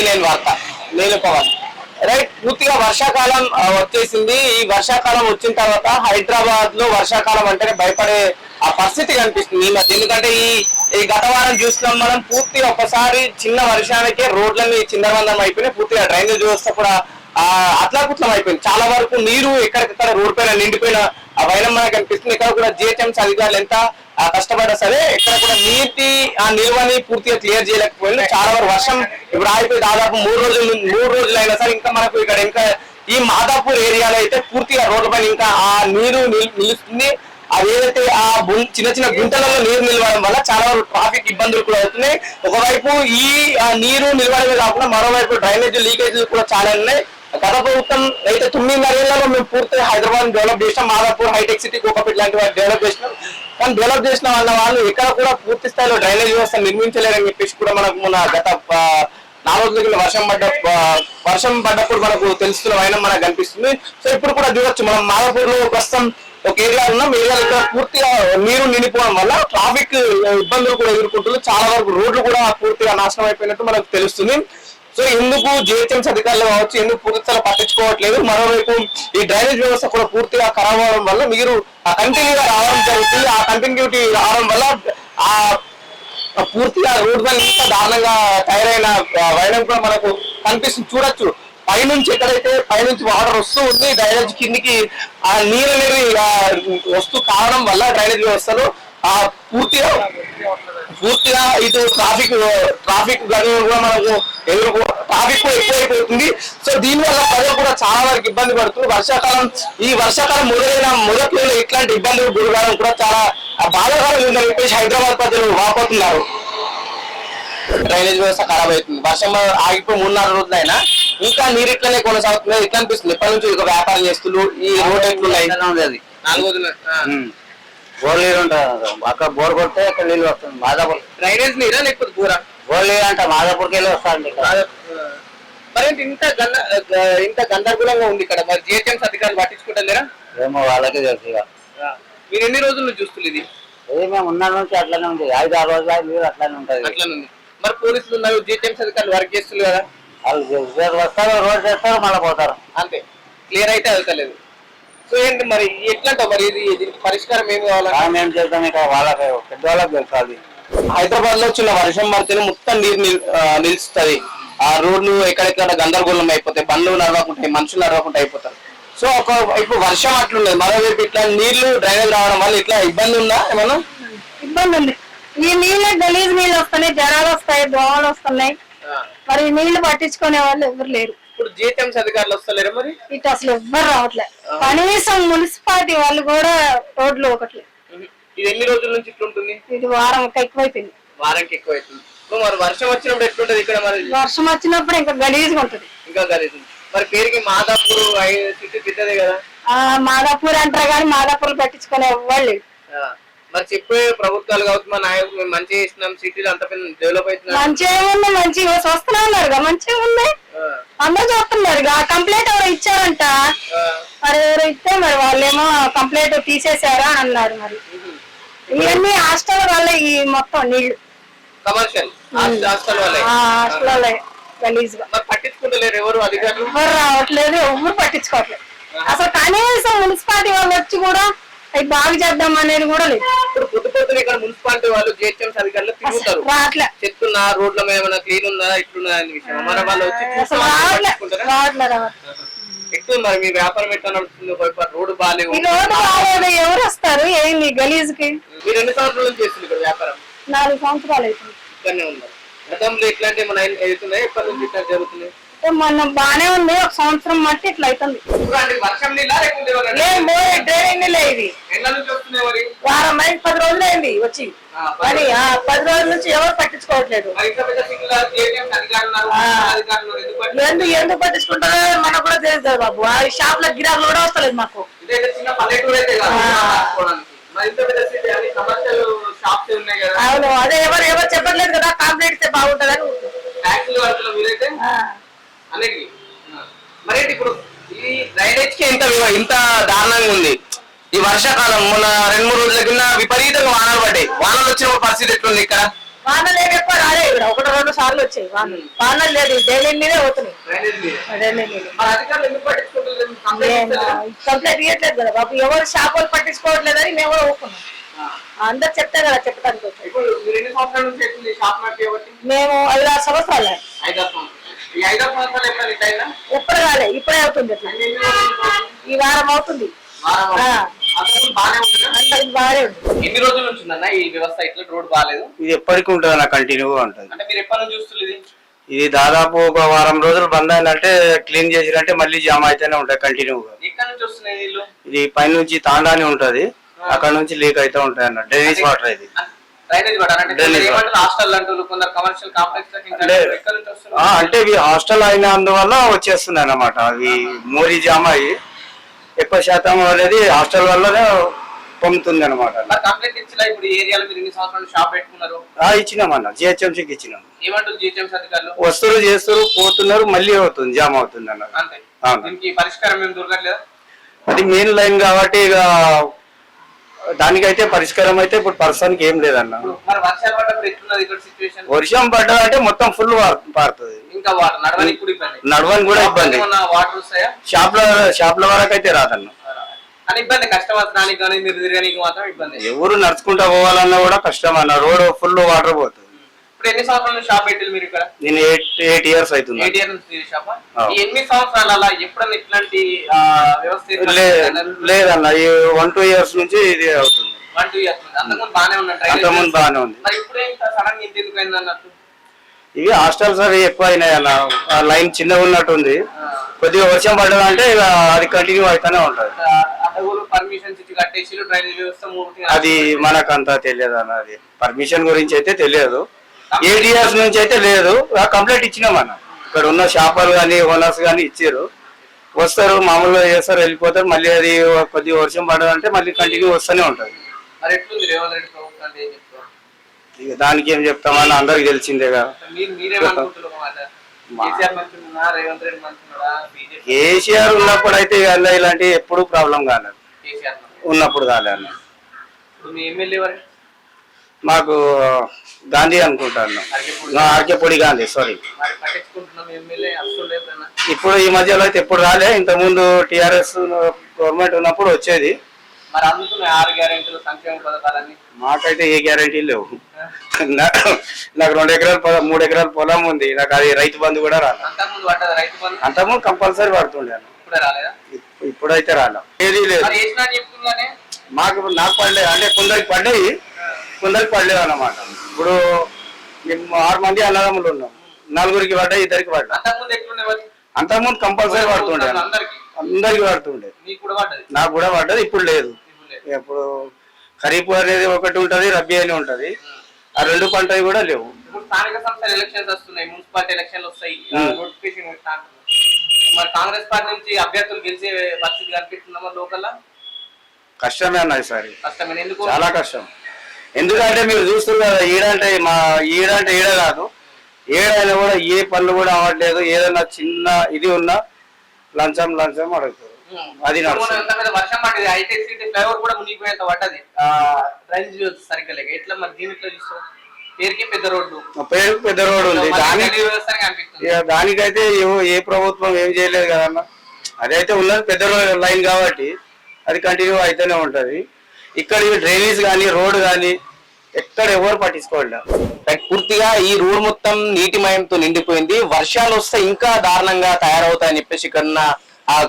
లేని వార్త. నేను పవన్. రైట్, పూర్తిగా వర్షాకాలం వచ్చేసింది. ఈ వర్షాకాలం వచ్చిన తర్వాత హైదరాబాద్ లో వర్షాకాలం అంటేనే భయపడే ఆ పరిస్థితి కనిపిస్తుంది ఈ మధ్య. ఎందుకంటే ఈ గత వారం చూస్తున్నాం మనం, పూర్తిగా ఒకసారి చిన్న వర్షానికే రోడ్లన్నీ చిందరవందరం అయిపోయినాయి. పూర్తిగా డ్రైనేజ్ వ్యవస్థ కూడా అతలాకుతలం అయిపోయింది. చాలా వరకు నీరు ఎక్కడికక్కడ రోడ్ పైన నిండిపోయిన వైనం మనకు కనిపిస్తుంది. ఇక్కడ కూడా జిహెచ్ఎంసీ అధికారులు ఎంత కష్టపడ్డా సరే ఎక్కడ కూడా ఆ నిల్వని పూర్తిగా క్లియర్ చేయలేకపోయింది. చాలా వరకు వర్షం ఇప్పుడు ఆగిపోయి దాదాపు 3 రోజులు అయినా సరే ఇంకా మనకు ఇక్కడ ఇంకా ఈ మాదాపూర్ ఏరియాలో అయితే పూర్తిగా రోడ్ల పైన ఇంకా ఆ నీరు నిలుస్తుంది. అదేదైతే ఆ చిన్న చిన్న గుంటలలో నీరు నిలవడం వల్ల చాలా వరకు ట్రాఫిక్ ఇబ్బందులు కూడా అవుతున్నాయి. ఒకవైపు ఈ నీరు నిలవడమే కాకుండా మరోవైపు డ్రైనేజ్ లీకేజీలు కూడా చాలా ఉన్నాయి. గత ప్రభుత్వం అయితే 9.5 ఏళ్లలో మేము పూర్తిగా హైదరాబాద్ డెవలప్ చేసినాం. మాదాపూర్, హైటెక్ సిటీ, కోకపేట లాంటి వాటి డెవలప్ చేసినాం. కానీ డెవలప్ చేసిన వాళ్ళు ఎక్కడ కూడా పూర్తి స్థాయిలో డ్రైనేజ్ వ్యవస్థ నిర్మించలేరని చెప్పేసి కూడా మనకు మన గత 4 రోజుల కింద వర్షం పడ్డప్పుడు మనకు తెలుస్తున్న వైనం మనకు కనిపిస్తుంది. సో ఇప్పుడు కూడా చూడొచ్చు మనం మాదాపూర్ లో ప్రస్తుతం ఒక ఏరియా ఉన్నాం. ఏరియాలో పూర్తిగా నీరు నిండిపోవడం వల్ల ట్రాఫిక్ ఇబ్బందులు కూడా ఎదుర్కొంటున్నారు. చాలా వరకు రోడ్లు కూడా పూర్తిగా నాశనం అయిపోయినట్టు మనకు తెలుస్తుంది. సో ఎందుకు జిహెచ్ఎంసీ అధికారులు కావచ్చు ఎందుకు పూర్తిగా పట్టించుకోవట్లేదు. మరోవైపు ఈ డ్రైనేజ్ వ్యవస్థ కూడా పూర్తిగా ఖరాబ్ అవడం వల్ల మీరు కంటిన్యూగా రావడం జరుగుతుంది. ఆ కంటిన్యూటీ రావడం వల్ల ఆ పూర్తిగా రోడ్ పైన ఇంత దారుణంగా తయారైన వైనం కూడా మనకు కనిపిస్తుంది. చూడొచ్చు పైనుంచి ఎక్కడైతే పైనుంచి వాటర్ వస్తూ ఉంది డ్రైనేజ్ కిందికి ఆ నీరు అనేది వస్తూ కావడం వల్ల డ్రైనేజ్ వ్యవస్థలో పూర్తిగా ఇటు ట్రాఫిక్ కూడా మనకు ట్రాఫిక్ కూడా ఎక్కువైపోతుంది. సో దీనివల్ల ప్రజలు కూడా చాలా వరకు ఇబ్బంది పడుతున్నారు. ఈ వర్షాకాలం మొదట్లో ఇట్లాంటి ఇబ్బందులు గురవడం కూడా చాలా బాధాకరంగా ఉందని చెప్పేసి హైదరాబాద్ ప్రజలు వాపోతున్నారు. డ్రైనేజ్ వ్యవస్థ ఖరాబ్ అవుతుంది. వర్షం ఆగిపోయి 3-4 రోజులైనా ఇంకా నీరు ఇట్లనే కొనసాగుతుంది. ఇట్లా అనిపిస్తుంది. ఎప్పటి నుంచి ఒక వ్యాపారం చేస్తున్నారు. ఈ రోడ్ ఎట్లున్నాయి అది 4 రోజులు బోర్ నీరు ఉంటుంది. అక్కడ బోర్ కొడితే అక్కడ నీళ్ళు వస్తుంది. మాదాపూర్ డ్రైనేజ్ నీరా లేకపోతే బోర్ నీరు అంట మాదాపూర్కి వెళ్ళి వస్తాండి. మరి ఇంత గందరగోళంగా ఉంది ఇక్కడ. మరి జిహెచ్ఎంసీ అధికారులు పట్టించుకుంటారా? ఏమో వాళ్ళకే తెలుసు. ఇక మీరు ఎన్ని రోజుల నుంచి చూస్తుంది ఇది? మేము ఉన్న నుంచి అట్లనే ఉంది. 5-6 రోజులు నీరు అట్లనే ఉంటుంది. అట్లనే ఉంది. మరి పోలీసులు ఉన్నారు, జిహెచ్ఎంసీ అధికారులు వర్క్ చేస్తున్నారు కదా. వాళ్ళు వస్తారు, రోడ్ చేస్తారు, మళ్ళీ పోతారు. అంతే, క్లియర్ అయితే అవుతలేదు. సో ఏంటి మరి ఎట్లంటావు? మరి ఇది పరిష్కారం ఏమి కావాలి? మేము చేద్దాం. ఇక వాళ్ళకి పెద్దవాళ్ళకి తెలుస్తుంది. హైదరాబాద్ లో చిన్న వర్షం పడితేనే మొత్తం నీరు నిలుస్తుంది. ఆ రోడ్లు ఎక్కడెక్కడ గందరగోళం అయిపోతాయి. బండ్లు నడవకుంటాయి, మనుషులు నడవకుండా అయిపోతారు. సో ఇప్పుడు వర్షం అట్లున్నది. మరోవైపు ఇట్లా నీళ్లు డ్రైనేజ్ రావడం వల్ల ఇట్లా ఇబ్బంది ఉందా? ఏమన్నా ఇబ్బంది ఉంది. ఈ నీళ్ళే గలీజ్ నీళ్ళు వస్తున్నాయి, జ్వరాలు వస్తాయి, దోమలు వస్తున్నాయి. మరి నీళ్లు పట్టించుకునే వాళ్ళు ఎవరు లేరు. ఇప్పుడు జిహెచ్ఎంసీ అధికారులు వస్తలేరు. మరి ఇటు అసలు ఎవ్వరు రావట్లేదు. కనీసం మున్సిపాలిటీ వాళ్ళు కూడా రోడ్లు ఒకట్లేదు. ఇది ఎన్ని రోజుల నుంచి ఇట్లుంటుంది? ఇది వారం ఎక్కువైపోయింది. వారానికి ఎక్కువైతుంది. మరి వర్షం వచ్చినప్పుడు ఎట్లుంటది ఇక్కడ? మరి వర్షం వచ్చినప్పుడు ఇంకా గలీజ్గా ఉంటది. ఇంకా గలీజ్. మరి పేరుకి మాదాపూర్ సిటీ పెద్దదే కదా. మాదాపూర్ అంటారు కానీ మాదాపూర్ పట్టించుకునే ఎవ్వరు లేరు. మరి చెప్పే ప్రభుత్వాలు కావచ్చు మా నాయకులు మేము మంచిగా చేసినాం, సిటీలు అంత డెవలప్ అవుతుంది. మంచిగా ఉంది, మంచిగా వస్తున్నా ఉన్నారు, మంచిగా ఉంది, అందరూ చూస్తున్నారు. కంప్లైంట్ ఎవరు ఇచ్చారంట. మరి ఎవరు ఇస్తే మరి వాళ్ళేమో కంప్లైంట్ తీసేసారా అన్నారు. మరి ఇవన్నీ హాస్టల్ వల్ల ఈ మొత్తం నీళ్లు కమర్షియల్ హాస్టల్ వల్ల గలీజ్ గా. పట్టించుకుంటలేరు ఎవరు అధికారులు? ఎవరు రావట్లేదు, ఎవరు పట్టించుకోవట్లేదు. అసలు కనీసం మున్సిపాలిటీ వాళ్ళు వచ్చి కూడా అవి బాగు చేద్దాం అనేది కూడా లేదు. ఇప్పుడు పొద్దున ఇక్కడ మున్సిపాలిటీ వాళ్ళు జిహెచ్ఎంసీ అధికారులు తిరుగుతారు. చెప్తున్నా రోడ్ల మీద ఏమైనా క్లీన్ ఉందా ఇట్లున్నా అనే విషయం. మన వాళ్ళు వచ్చి ఎట్లా మరి మీ వ్యాపారం ఎట్లా నడుస్తుంది? రోడ్డు బాగాలేదు, ఎవరు వస్తారు? ఏంది గలీజ్ కి? మీరు ఎన్ని సంవత్సరాల నుంచి చేస్తుంది ఇక్కడ వ్యాపారం? 4 సంవత్సరాలు అవుతుంది. ఇక్కడనే ఉన్నారు. గతంలో ఇట్లాంటి ఏమైనా అవుతున్నాయి? ఎప్పటి నుంచి ఇట్లా జరుగుతున్నాయి? మొన్న బానే ఉంది, 1 సంవత్సరం మట్టి ఇట్లా అవుతుంది. వర్షం నీళ్ళ ఇది వారం 10 రోజులు అయింది వచ్చి. మరి 10 రోజుల నుంచి ఎవరు పట్టించుకోవట్లేదు. ఎందుకు పట్టించుకుంటారో మనకు కూడా తెలుసు బాబు. ఆ షాప్ లో గిరాకులు కూడా వస్తలేదు మాకు. అవును, అదే ఎవరు చెప్పట్లేదు కదా. కాంప్లైంట్ బాగుంటదని మరి ఇప్పుడు ఈ డ్రైనేజ్ కి ఇంత దారుణంగా ఉంది. ఈ వర్షాకాలం మొన్న 2-3 రోజుల కింద విపరీతంగా వానలు పడ్డాయి. వానలు వచ్చిన పరిస్థితి ఎట్లుంది ఇక్కడ? వాన లేదు, ఎక్కువ రాలే ఇక్కడ, 1-2 సార్లు వచ్చాయి వానలు. వానలు లేదు, డైలీ మీదే అవుతున్నాయి. కంప్లైంట్ ఇవ్వట్లేదు కదా బాబు, ఎవరు షాపులు పట్టించుకోవట్లేదని మేము కూడా ఊరుకున్నాం. అందరు చెప్తే కదా చెప్పడానికి వచ్చాం. మేము 5-6 సంవత్సరాలు. ఎప్పుడు రాలే, ఇప్పుడే అవుతుంది. ఈ వారం అవుతుంది. ఎన్ని రోజుల నుంచి ఉందన్న ఈ వ్యవస్థ ఇట్లా రోడ్ బాగాలేదు? ఇది ఎప్పటికి ఉంటుంది అన్న, కంటిన్యూగా ఉంటుంది. అంటే మీరు ఎప్పటి నుంచి చూస్తుంది? ఇది దాదాపు ఒక వారం రోజులు బంద్ అయిందంటే క్లీన్ చేసిరంటే మళ్ళీ జామ్ అయితేనే ఉంటాయి కంటిన్యూగా. ఎక్కడ నుంచి వస్తున్నాయి నీళ్ళు? ఇది పైనుంచి తాండాని ఉంటది, అక్కడ నుంచి లీక్ అయితే ఉంటాయి అన్న. డ్రైనేజ్ వాటర్ ఇది. డ్రైనేజ్ వాటర్ అంటే హాస్టల్ అంటూ కొందరు కమర్షియల్ కాంప్లెక్స్ అంటే ఇవి హాస్టల్ అయినందువల్ల వచ్చేస్తున్నాయి అన్నమాట. అవి మోరీ జామ్ అయ్యి ఎక్కువ శాతం అనేది హాస్టల్ వల్లనే పొందుతుంది అనమాట. కంప్లైంట్ ఇచ్చినా ఇప్పుడు ఏరియాలో మీరు ఎన్ని సంవత్సరాలు షాప్ పెట్టుకున్నారు? ఇచ్చినామన్న, జిహెచ్ఎంసీకి ఇచ్చినాం. ఏమంటారు జిహెచ్ఎంసీ అధికారులు? వస్తువులు చేస్తారు, పోతున్నారు, మళ్ళీ అవుతుంది, జామ్ అవుతుంది అన్న. అంతే. దీనికి పరిష్కారం ఏం దొరకట్లేదు. అది మెయిన్ లైన్ కాబట్టి ఇక దానికైతే పరిష్కారం అయితే ఇప్పుడు ప్రస్తుతానికి ఏం లేదన్న. వర్షాలు పడ్డప్పుడు ఎట్లున్నది ఇక్కడ సిచ్యువేషన్? వర్షం పడ్డదంటే మొత్తం ఫుల్ పారుతుంది, ఇంకా నడవడానికి కూడా ఇబ్బంది. నడవడానికి కూడా ఇబ్బంది. వాటర్ వస్తాయా? షాప్ల వరకు అయితే రాదన్న. అని ఇబ్బంది, కష్టపడడానికి కానీ మీరు తిరగడానికి మాత్రం ఇబ్బంది. ఎవరు నడుచుకుంటా పోవాలన్నా కూడా కష్టం అన్న, రోడ్ ఫుల్ వాటర్ పోతుంది. ఇప్పుడు ఎన్ని సంవత్సరాల నుంచి షాప్ పెట్టారు మీరు ఇక్కడ? నేను 8 years అవుతుంది. 8 years నుంచి షాప్. ఈ 8 సంవత్సరాల ఎప్పుడన్నా ఇట్లాంటి వ్యవస్థ లేదన్న, ఈ 1-2 years నుంచి ఇది అవుతుంది. 1-2 years అంతకుముందు బాగానే ఉన్నాయి. అంతకుముందు బాగానే ఉంది. మరి ఇప్పుడే సడన్ గా ఎందుకు అయింది అన్నట్టు? ఇవి హాస్టల్స్ అవి ఎక్కువ అయినాయి అన్న, లైన్ చిన్నగా ఉన్నట్టుంది. కొద్దిగా వర్షం పడ్డదంటే ఇక అది కంటిన్యూ అవుతానే ఉంటది. పర్మిషన్స్ ఇచ్చి కట్టేసి డ్రైనేజ్ వ్యవస్థ అది మనకు అంతా తెలియదు అన్న, అది పర్మిషన్ గురించి అయితే తెలియదు. 8 years నుంచి అయితే లేదు. కంప్లైంట్ ఇచ్చినాం అన్న, ఇక్కడ ఉన్న షాపులు కానీ ఓనర్స్ కానీ ఇచ్చారు. వస్తారు, మామూలుగా చేస్తారు, వెళ్ళిపోతారు. మళ్ళీ అది కొద్దిగా వర్షం పడదంటే మళ్ళీ కంటిన్యూ వస్తూనే ఉంటది. మరి ఎట్లుంది రేవంత్ రెడ్డి ప్రభుత్వం అంటే ఏం చెప్తారు? ఇక దానికి ఏం చెప్తామని అందరికి తెలిసిందే కదా. కేసీఆర్ ఉన్నప్పుడు అయితే ఇలాంటి ఎప్పుడు ప్రాబ్లం కాలేదు, ఉన్నప్పుడు కాలేదు. మాకు గాంధీ అనుకుంటాను, ఆర్కేపూడి గాంధీ, సారీ. ఇప్పుడు ఈ మధ్యలో అయితే ఎప్పుడు రాలే, ఇంతకు ముందు టిఆర్ఎస్ గవర్నమెంట్ ఉన్నప్పుడు వచ్చేది. మరి అందుకున్నాయి 6 గ్యారెంటీలు, సంక్షేమ పథకాలన్నీ. మాకైతే ఏ గ్యారెంటీ లేవు. నాకు 2 ఎకరాలు 3 ఎకరాల పొలం ఉంది, నాకు అది రైతు బంధు కూడా రాలేదు. అంతకుముందు కంపల్సరీ పడుతుండే, ఇప్పుడైతే రాలే, ఏది లేదు. నాకు పడలేదు, అంటే కొందరికి పడ్డాయి, కొందరికి పడలేదు అన్నమాట. ఇప్పుడు మేము 6 మంది అన్నదమ్ములు ఉన్నాం, 4గురికి పడ్డాయి, 2కి పడ్డా. అంతకుముందు కంపల్సరీ పడుతుండే, అందరికి పడుతుండే. నాకు కూడా పడ్డది, ఇప్పుడు లేదు. ఇప్పుడు ఖరీఫ్ అనేది ఒకటి ఉంటది, రబీ అని ఉంటది, ఆ 2 పంటలు కూడా లేవు. స్థానిక సంస్థల ఎలక్షన్స్ వస్తున్నాయి, మున్సిపాలిటీ ఎలక్షన్లు వస్తాయి, నోటిఫికేషన్ మరి కాంగ్రెస్ పార్టీ నుంచి అభ్యర్థులు గెలిచే పరిస్థితి కనిపిస్తుందా లోకల్? కష్టమే అన్నది సార్, కష్టమే. ఎందుకు? చాలా కష్టం. ఎందుకంటే మీరు చూస్తారు కదా, ఈడంటే ఈడ కాదు, ఏడైనా కూడా ఏ పనులు కూడా అవ్వట్లేదు. ఏదైనా చిన్న ఇది ఉన్నా లంచం అడుగుతారు. అది వర్షం పడ్డది, హైటెక్ సిటీ ఫ్లైఓవర్ కూడా మునిగిపోయేంత పడ్డది, డ్రైనేజ్ సరిగ్గా లేక. ఎట్లా మరి దీంట్లో చూస్తాం? పేరుకి పెద్ద రోడ్డు ఉంది, దానికైతే ఏ ప్రభుత్వం ఏం చేయలేదు కదన్న. అదైతే ఉన్నది పెద్ద లైన్ కాబట్టి అది కంటిన్యూ అయితేనే ఉంటది. ఇక్కడ డ్రైనేజ్ కానీ రోడ్ కానీ ఎక్కడ ఎవరు పట్టించుకోలేదు. పూర్తిగా ఈ రోడ్ మొత్తం నీటిమయంతో నిండిపోయింది. వర్షాలు వస్తే ఇంకా దారుణంగా తయారవుతాయని చెప్పేసి ఇక్కడ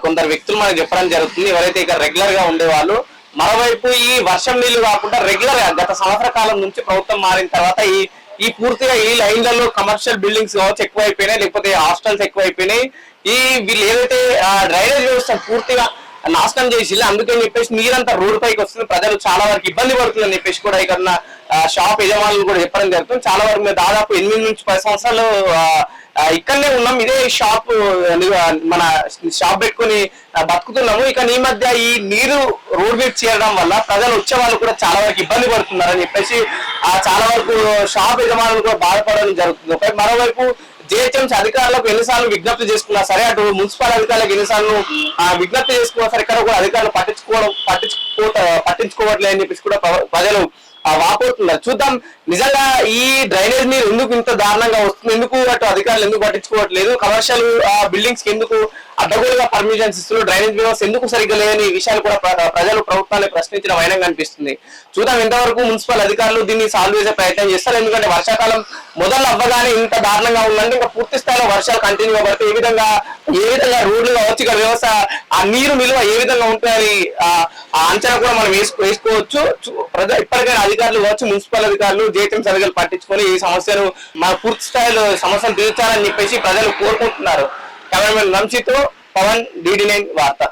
కొందరు వ్యక్తులు మనకు చెప్పడం జరుగుతుంది, ఎవరైతే ఇక్కడ రెగ్యులర్ గా ఉండేవాళ్ళు. మరోవైపు ఈ వర్షం నీళ్లు కాకుండా రెగ్యులర్ గా గత సంవత్సర కాలం నుంచి ప్రభుత్వం మారిన తర్వాత ఈ పూర్తిగా ఈ లైన్లలో కమర్షియల్ బిల్డింగ్స్ కావచ్చు ఎక్కువైపోయినాయి, లేకపోతే హాస్టల్స్ ఎక్కువైపోయినాయి. వీళ్ళు ఏదైతే డ్రైనేజ్ వ్యవస్థ పూర్తిగా నాశనం చేసి, అందుకని చెప్పేసి నీరంతా రోడ్డు పైకి వస్తుంది, ప్రజలు చాలా వరకు ఇబ్బంది పడుతుందని చెప్పేసి కూడా ఇక్కడ షాప్ యజమానులు కూడా చెప్పడం జరుగుతుంది. చాలా వరకు మేము దాదాపు 8 నుంచి 10 సంవత్సరాలు ఇక్కడనే ఉన్నాం, ఇదే షాప్ మన షాప్ పెట్టుకుని బతుకుతున్నాము. ఇక ఈ మధ్య ఈ నీరు రోడ్ మీద చేరడం వల్ల ప్రజలు వచ్చే వాళ్ళు కూడా చాలా వరకు ఇబ్బంది పడుతున్నారని చెప్పేసి చాలా వరకు షాప్ యజమానులు కూడా బాధపడడం జరుగుతుంది. మరోవైపు జిహెచ్ఎంసీ అధికారులకు ఎన్నిసార్లు విజ్ఞప్తి చేసుకున్నా సరే, అటు మున్సిపల్ అధికారులకు ఎన్నిసార్లు విజ్ఞప్తి చేసుకున్నా సరే, ఇక్కడ కూడా అధికారులు పట్టించుకోవట్లేదు అని చెప్పేసి కూడా ప్రజలు వాపోతున్నారు. చూద్దాం నిజంగా ఈ డ్రైనేజ్ నీరు ఎందుకు ఇంత దారుణంగా వస్తుంది, ఎందుకు అటు అధికారులు ఎందుకు పట్టించుకోవట్లేదు, కమర్షియల్ బిల్డింగ్స్ కి ఎందుకు అడ్డగోలుగా పర్మిషన్స్ ఇస్తున్నారు, డ్రైనేజ్ వ్యవస్థ ఎందుకు సరిగ్గా లేని విషయాలు కూడా ప్రజలు ప్రభుత్వాన్ని ప్రశ్నించిన వైనంగా అనిపిస్తుంది. చూద్దాం ఎంతవరకు మున్సిపల్ అధికారులు దీన్ని సాల్వ్ చేసే ప్రయత్నం చేస్తారు. ఎందుకంటే వర్షాకాలం మొదలు అవ్వగానే ఇంత దారుణంగా ఉందంటే ఇంకా పూర్తి స్థాయిలో వర్షాలు కంటిన్యూ పడితే ఏ విధంగా రోడ్లు కావచ్చు, ఇక్కడ వ్యవస్థ ఆ నీరు నిల్వ ఏ విధంగా ఉంటాయని ఆ అంచనా కూడా మనం వేసుకోవచ్చు. ఇప్పటికైనా అధికారులు కావచ్చు, మున్సిపల్ అధికారులు, జీహెచ్ఎంసీ అధికారులు పట్టించుకొని ఈ సమస్యను మన పూర్తి స్థాయిలో సమస్యను తీర్చాలని చెప్పేసి ప్రజలు కోరుకుంటున్నారు. కెమెరామెన్ వంశీతో పవన్, DD9 వార్త.